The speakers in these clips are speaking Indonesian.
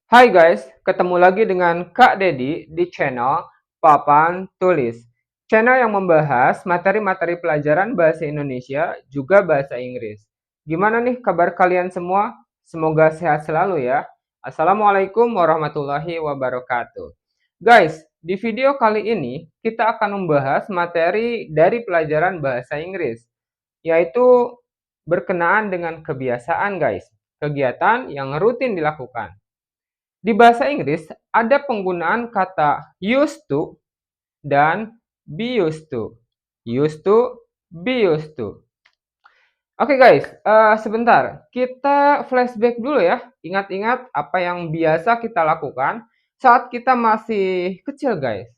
Hai guys, ketemu lagi dengan Kak Dedi di channel Papan Tulis. Channel yang membahas materi-materi pelajaran bahasa Indonesia juga bahasa Inggris. Gimana nih kabar kalian semua? Semoga sehat selalu ya. Assalamualaikum warahmatullahi wabarakatuh. Guys, di video kali ini kita akan membahas materi dari pelajaran bahasa Inggris, yaitu berkenaan dengan kebiasaan guys, kegiatan yang rutin dilakukan. Di bahasa Inggris ada penggunaan kata used to dan be used to. Used to, be used to. Oke guys, sebentar. Kita flashback dulu ya. Ingat-ingat apa yang biasa kita lakukan saat kita masih kecil guys.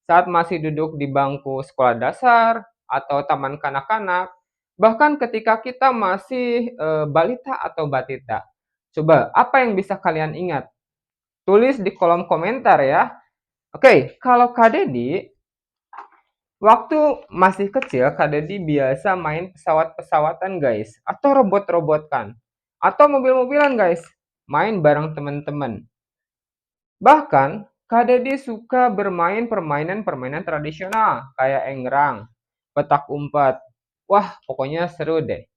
Saat masih duduk di bangku sekolah dasar atau taman kanak-kanak. Bahkan ketika kita masih balita atau batita. Coba, apa yang bisa kalian ingat? Tulis di kolom komentar ya. Oke, kalau Kak Dedi, waktu masih kecil, Kak Dedi biasa main pesawat-pesawatan guys, atau robot-robotan, atau mobil-mobilan guys, main bareng teman-teman. Bahkan, Kak Dedi suka bermain permainan-permainan tradisional, kayak engrang, petak umpet. Wah, pokoknya seru deh.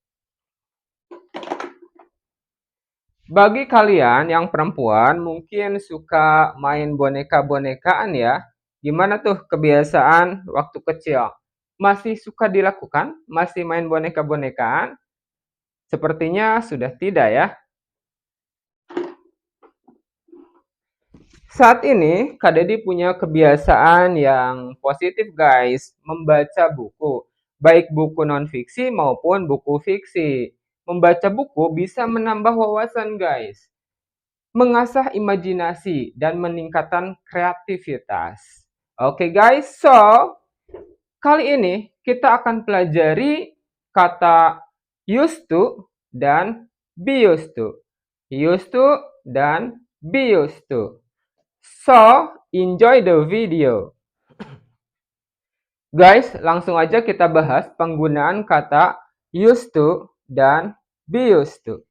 Bagi kalian yang perempuan mungkin suka main boneka-bonekaan ya. Gimana tuh kebiasaan waktu kecil? Masih suka dilakukan? Masih main boneka-bonekaan? Sepertinya sudah tidak ya. Saat ini Kak Dedi punya kebiasaan yang positif guys, membaca buku. Baik buku non-fiksi maupun buku fiksi. Membaca buku bisa menambah wawasan guys, mengasah imajinasi, dan meningkatkan kreativitas. Oke guys, so kali ini kita akan pelajari kata used to dan be used to. Used to dan be used to. So, enjoy the video. Guys, langsung aja kita bahas penggunaan kata used to dan be used to.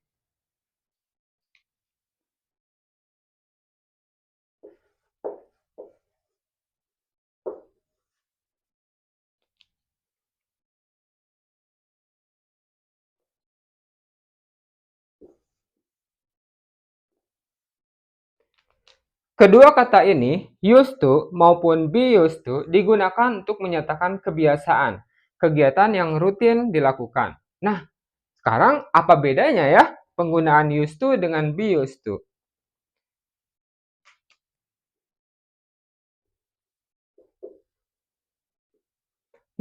Kedua kata ini, used to maupun be used to, digunakan untuk menyatakan kebiasaan, kegiatan yang rutin dilakukan. Nah, sekarang apa bedanya ya penggunaan used to dengan be used to?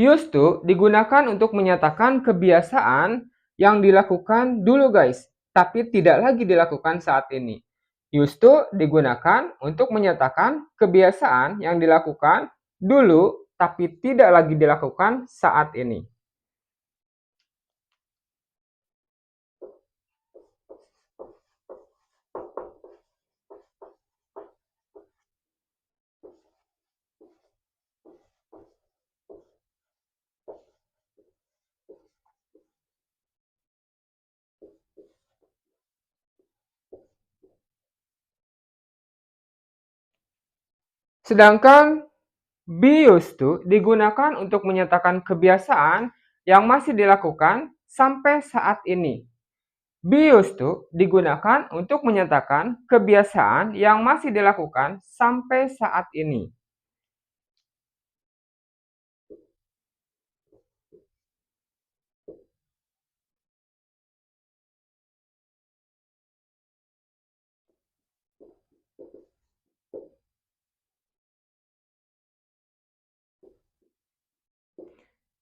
Used to digunakan untuk menyatakan kebiasaan yang dilakukan dulu guys, tapi tidak lagi dilakukan saat ini. Used to digunakan untuk menyatakan kebiasaan yang dilakukan dulu, tapi tidak lagi dilakukan saat ini. Sedangkan be used to digunakan untuk menyatakan kebiasaan yang masih dilakukan sampai saat ini. Be used to digunakan untuk menyatakan kebiasaan yang masih dilakukan sampai saat ini.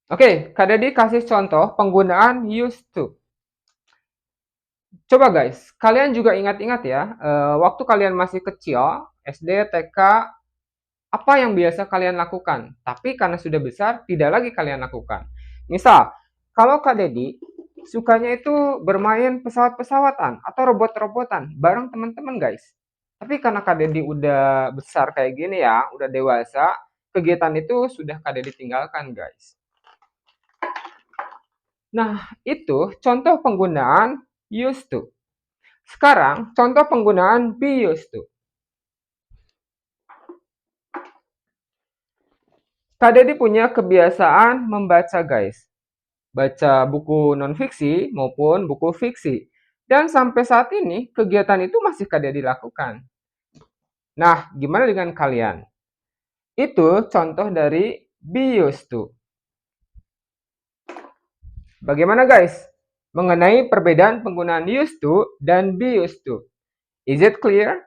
Oke, Kak Dedi kasih contoh penggunaan used to. Coba guys, kalian juga ingat-ingat ya, waktu kalian masih kecil, SD, TK, apa yang biasa kalian lakukan? Tapi karena sudah besar, tidak lagi kalian lakukan. Misal, kalau Kak Dedi sukanya itu bermain pesawat-pesawatan atau robot-robotan bareng teman-teman guys. Tapi karena Kak Dedi udah besar kayak gini ya, udah dewasa, kegiatan itu sudah Kak Dedi tinggalkan guys. Nah, itu contoh penggunaan used to. Sekarang, contoh penggunaan be used to. Kak Dedi punya kebiasaan membaca, guys. Baca buku non-fiksi maupun buku fiksi. Dan sampai saat ini, kegiatan itu masih Kak Dedi lakukan. Nah, gimana dengan kalian? Itu contoh dari be used to. Bagaimana guys? Mengenai perbedaan penggunaan used to dan be used to. Is it clear?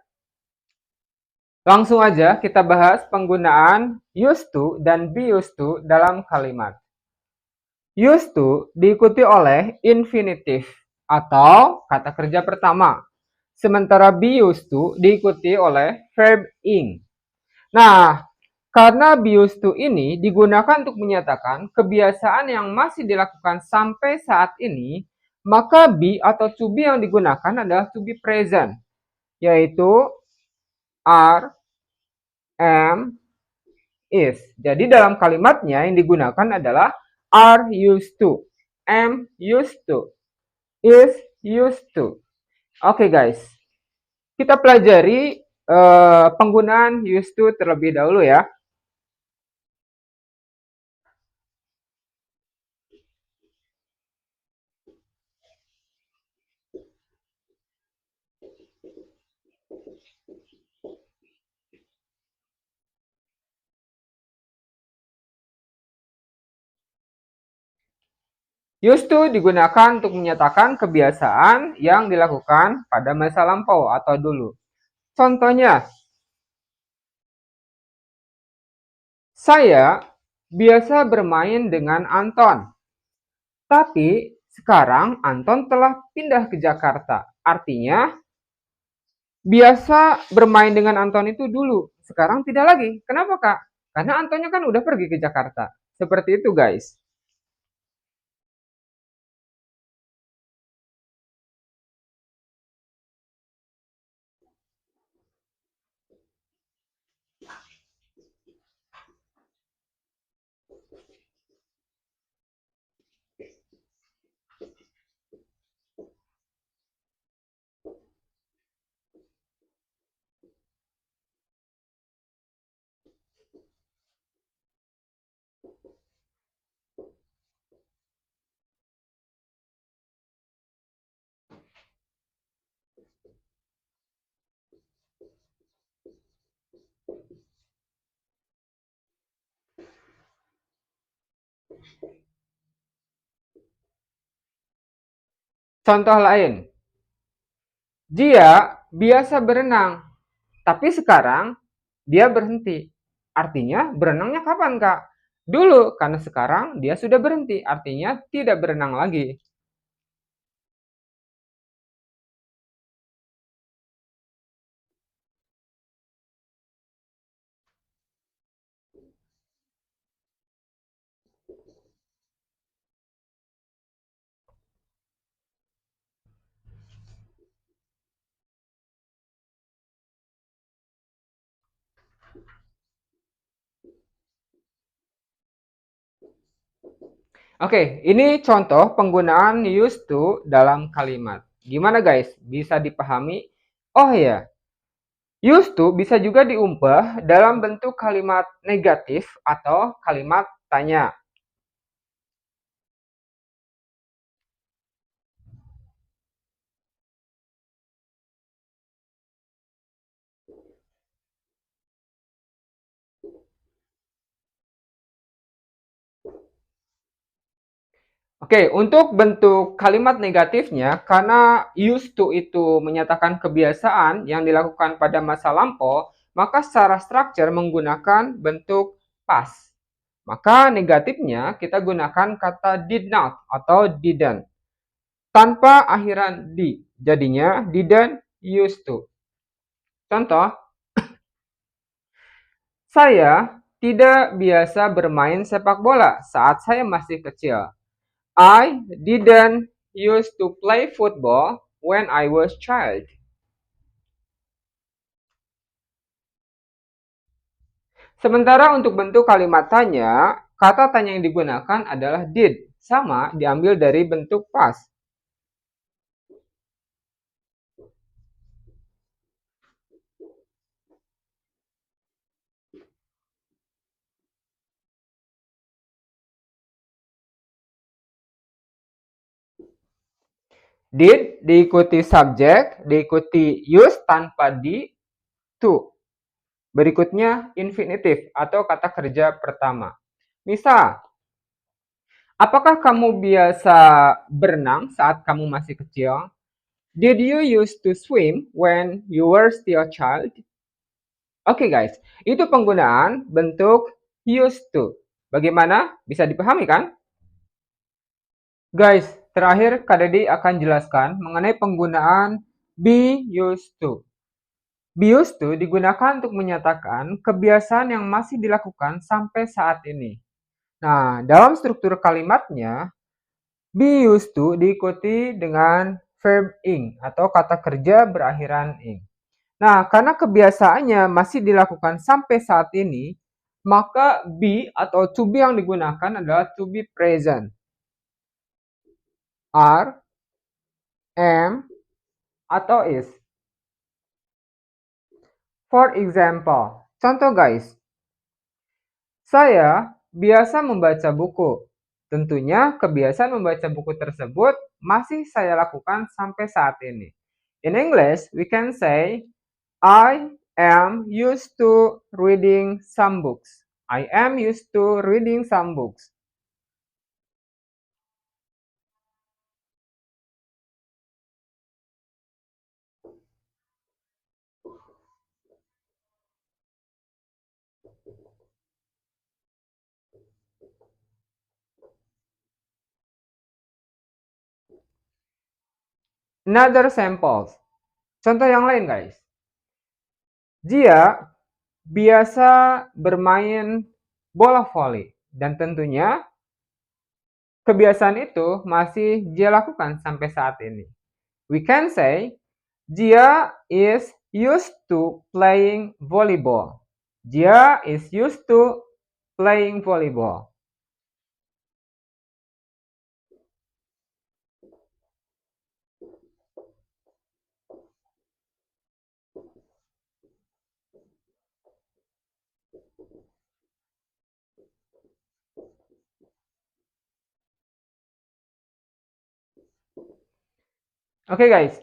Langsung aja kita bahas penggunaan used to dan be used to dalam kalimat. Used to diikuti oleh infinitive atau kata kerja pertama. Sementara be used to diikuti oleh verb ing. Nah, karena be used to ini digunakan untuk menyatakan kebiasaan yang masih dilakukan sampai saat ini, maka be atau to be yang digunakan adalah to be present, yaitu are, am, is. Jadi dalam kalimatnya yang digunakan adalah are used to, am used to, is used to. Oke guys, kita pelajari penggunaan used to terlebih dahulu ya. Used to digunakan untuk menyatakan kebiasaan yang dilakukan pada masa lampau atau dulu. Contohnya, saya biasa bermain dengan Anton, tapi sekarang Anton telah pindah ke Jakarta. Artinya, biasa bermain dengan Anton itu dulu, sekarang tidak lagi. Kenapa, Kak? Karena Antonnya kan udah pergi ke Jakarta. Seperti itu, guys. Contoh lain, dia biasa berenang, tapi sekarang dia berhenti. Artinya berenangnya kapan, Kak? Dulu, karena sekarang dia sudah berhenti. Artinya tidak berenang lagi. Oke, ini contoh penggunaan used to dalam kalimat. Gimana guys? Bisa dipahami? Oh ya, used to bisa juga diubah dalam bentuk kalimat negatif atau kalimat tanya. Oke, untuk bentuk kalimat negatifnya, karena used to itu menyatakan kebiasaan yang dilakukan pada masa lampau, maka secara struktur menggunakan bentuk past. Maka negatifnya kita gunakan kata did not atau didn't. Tanpa akhiran di, jadinya didn't used to. Contoh, saya tidak biasa bermain sepak bola saat saya masih kecil. I didn't used to play football when I was child. Sementara untuk bentuk kalimat tanya, kata tanya yang digunakan adalah did, sama diambil dari bentuk past. Did diikuti subjek, diikuti use tanpa di to. Berikutnya infinitif atau kata kerja pertama. Misal, apakah kamu biasa berenang saat kamu masih kecil? Did you used to swim when you were still a child? Oke guys, itu penggunaan bentuk used to. Bagaimana? Bisa dipahami kan? Guys, terakhir Kak Dedi akan jelaskan mengenai penggunaan be used to. Be used to digunakan untuk menyatakan kebiasaan yang masih dilakukan sampai saat ini. Nah, dalam struktur kalimatnya, be used to diikuti dengan verb ing atau kata kerja berakhiran ing. Nah, karena kebiasaannya masih dilakukan sampai saat ini, maka be atau to be yang digunakan adalah to be present. Are, am, atau is. For example, contoh guys, saya biasa membaca buku. Tentunya kebiasaan membaca buku tersebut masih saya lakukan sampai saat ini. In English, we can say, I am used to reading some books. I am used to reading some books. Another samples. Contoh yang lain guys. Dia biasa bermain bola voli dan tentunya kebiasaan itu masih dia lakukan sampai saat ini. We can say Dia is used to playing volleyball. Dia is used to playing volleyball. Oke guys,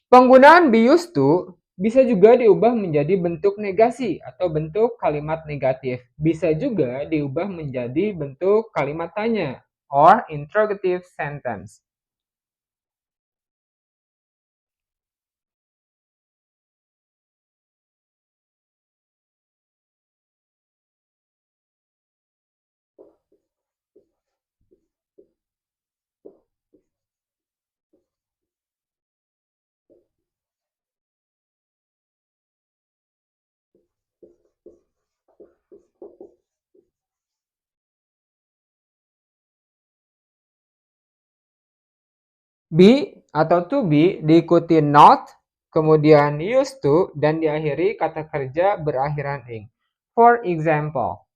penggunaan be used to bisa juga diubah menjadi bentuk negasi atau bentuk kalimat negatif. Bisa juga diubah menjadi bentuk kalimat tanya or interrogative sentence. Be atau to be diikuti not, kemudian used to, dan diakhiri kata kerja berakhiran ing. For example,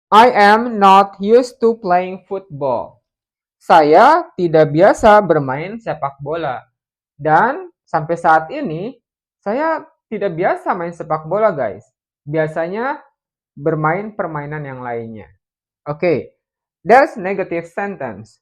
I am not used to playing football. Saya tidak biasa bermain sepak bola. Dan sampai saat ini, saya tidak biasa main sepak bola, guys. Biasanya bermain permainan yang lainnya. Oke, that's negative sentence.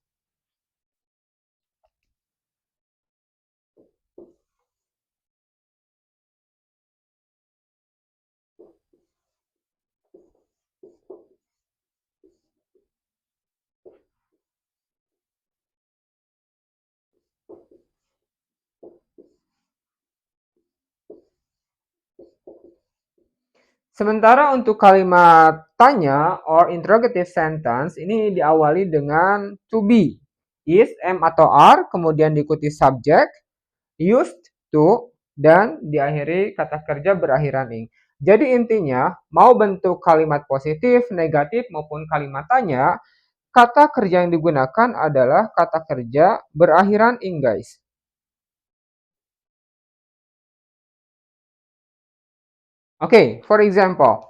Sementara untuk kalimat tanya or interrogative sentence ini diawali dengan to be, is, am, atau are, kemudian diikuti subject, used to, dan diakhiri kata kerja berakhiran ing. Jadi intinya, mau bentuk kalimat positif, negatif, maupun kalimat tanya, kata kerja yang digunakan adalah kata kerja berakhiran ing, guys. Okay, for example,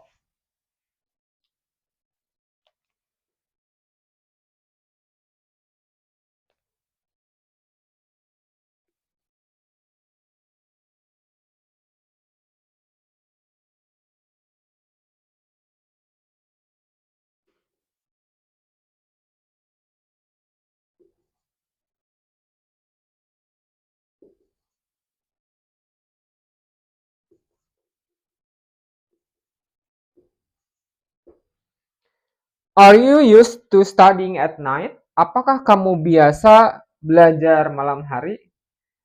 Are you used to studying at night? Apakah kamu biasa belajar malam hari?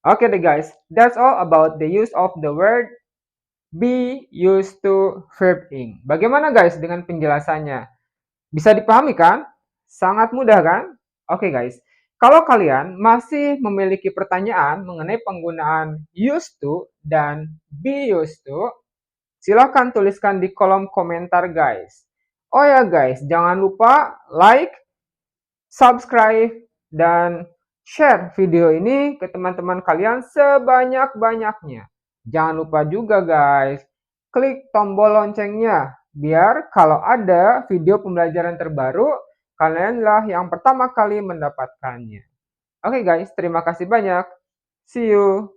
Oke deh guys, that's all about the use of the word be used to verb ing. Bagaimana guys dengan penjelasannya? Bisa dipahami kan? Sangat mudah kan? Oke guys, kalau kalian masih memiliki pertanyaan mengenai penggunaan used to dan be used to, silahkan tuliskan di kolom komentar guys. Oh ya guys, jangan lupa like, subscribe, dan share video ini ke teman-teman kalian sebanyak-banyaknya. Jangan lupa juga guys, klik tombol loncengnya biar kalau ada video pembelajaran terbaru, kalianlah yang pertama kali mendapatkannya. Oke guys, terima kasih banyak. See you.